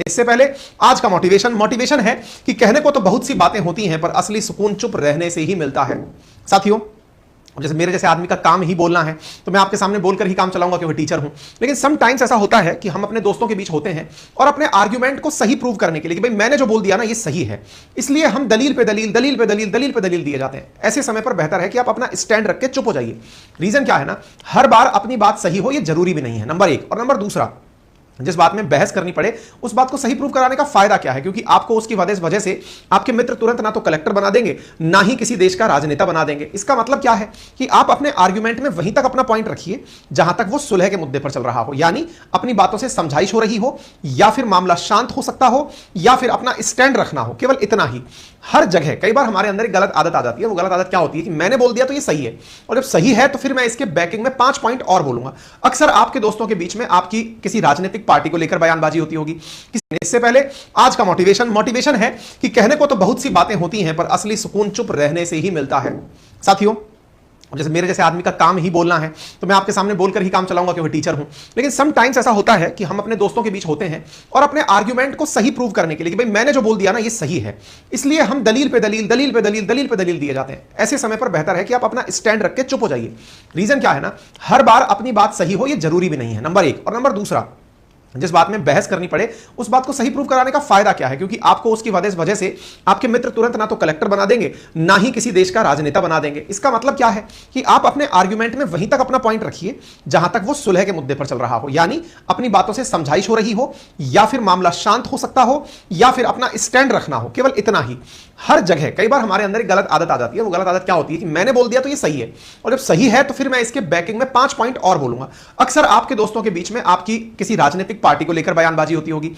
इससे पहले आज का मोटिवेशन है कि कहने को तो बहुत सी बातें होती हैं पर असली सुकून चुप रहने से ही मिलता है। साथियों, जैसे मेरे जैसे आदमी का काम ही बोलना है तो मैं आपके सामने बोलकर ही काम चलाऊंगा क्योंकि टीचर हूं। लेकिन सम टाइम्स ऐसा होता है कि हम अपने दोस्तों के बीच होते हैं और अपने आर्ग्यूमेंट को सही प्रूव करने के लिए कि भाई मैंने जो बोल दिया ना ये सही है, इसलिए हम दलील पे दलील दिए जाते हैं। ऐसे समय पर बेहतर है कि आप अपना स्टैंड रख के चुप हो जाइए। रीजन क्या है ना, हर बार अपनी बात सही हो ये जरूरी भी नहीं है, नंबर एक। और नंबर दूसरा, जिस बात में बहस करनी पड़े उस बात को सही प्रूव कराने का फायदा क्या है, क्योंकि आपको उसकी वजह से आपके मित्र तुरंत ना तो कलेक्टर बना देंगे ना ही किसी देश का राजनेता बना देंगे। इसका मतलब क्या है कि आप अपने आर्ग्यूमेंट में वहीं तक अपना पॉइंट रखिए जहां तक वो सुलह के मुद्दे पर चल रहा हो, यानी अपनी बातों से समझाइश हो रही हो या फिर मामला शांत हो सकता हो या फिर अपना स्टैंड रखना हो, केवल इतना ही। हर जगह कई बार हमारे अंदर एक गलत आदत आ जाती है। वो गलत आदत क्या होती है कि मैंने बोल दिया तो ये सही है, और जब सही है तो फिर मैं इसके बैकिंग में 5 पॉइंट और बोलूंगा। अक्सर आपके दोस्तों के बीच में आपकी किसी राजनीतिक पार्टी को लेकर बयानबाजी होती होगी। इससे पहले आज का मोटिवेशन है कि कहने को तो बहुत सी बातें होती हैं पर असली सुकून चुप रहने से ही मिलता है। साथियों, जैसे मेरे जैसे आदमी का काम ही बोलना है तो मैं आपके सामने बोलकर ही काम चलाऊंगा क्योंकि टीचर हूं। लेकिन सम टाइम्स ऐसा होता है कि हम अपने दोस्तों के बीच होते हैं और अपने आर्ग्यूमेंट को सही प्रूव करने के लिए कि भाई मैंने जो बोल दिया ना ये सही है, इसलिए हम दलील पे दलील दिए जाते हैं। ऐसे समय पर बेहतर है कि आप अपना स्टैंड रख के चुप हो जाइए। रीजन क्या है ना, हर बार अपनी बात सही हो ये जरूरी भी नहीं है, नंबर एक। और नंबर दूसरा, जिस बात में बहस करनी पड़े उस बात को सही प्रूव कराने का फायदा क्या है, क्योंकि आपको उसकी वजह से आपके मित्र तुरंत ना तो कलेक्टर बना देंगे ना ही किसी देश का राजनेता बना देंगे। इसका मतलब क्या है कि आप अपने आर्ग्यूमेंट में वहीं तक अपना पॉइंट रखिए जहां तक वो सुलह के मुद्दे पर चल रहा हो, यानी अपनी बातों से समझाइश हो रही हो या फिर मामला शांत हो सकता हो या फिर अपना स्टैंड रखना हो, केवल इतना ही। हर जगह कई बार हमारे अंदर एक गलत आदत आ जाती है। वो गलत आदत क्या होती है कि मैंने बोल दिया तो ये सही है, और जब सही है तो फिर मैं इसके बैकिंग में 5 पॉइंट और बोलूंगा। अक्सर आपके दोस्तों के बीच में आपकी किसी राजनीतिक पार्टी को लेकर बयानबाजी होती होगी।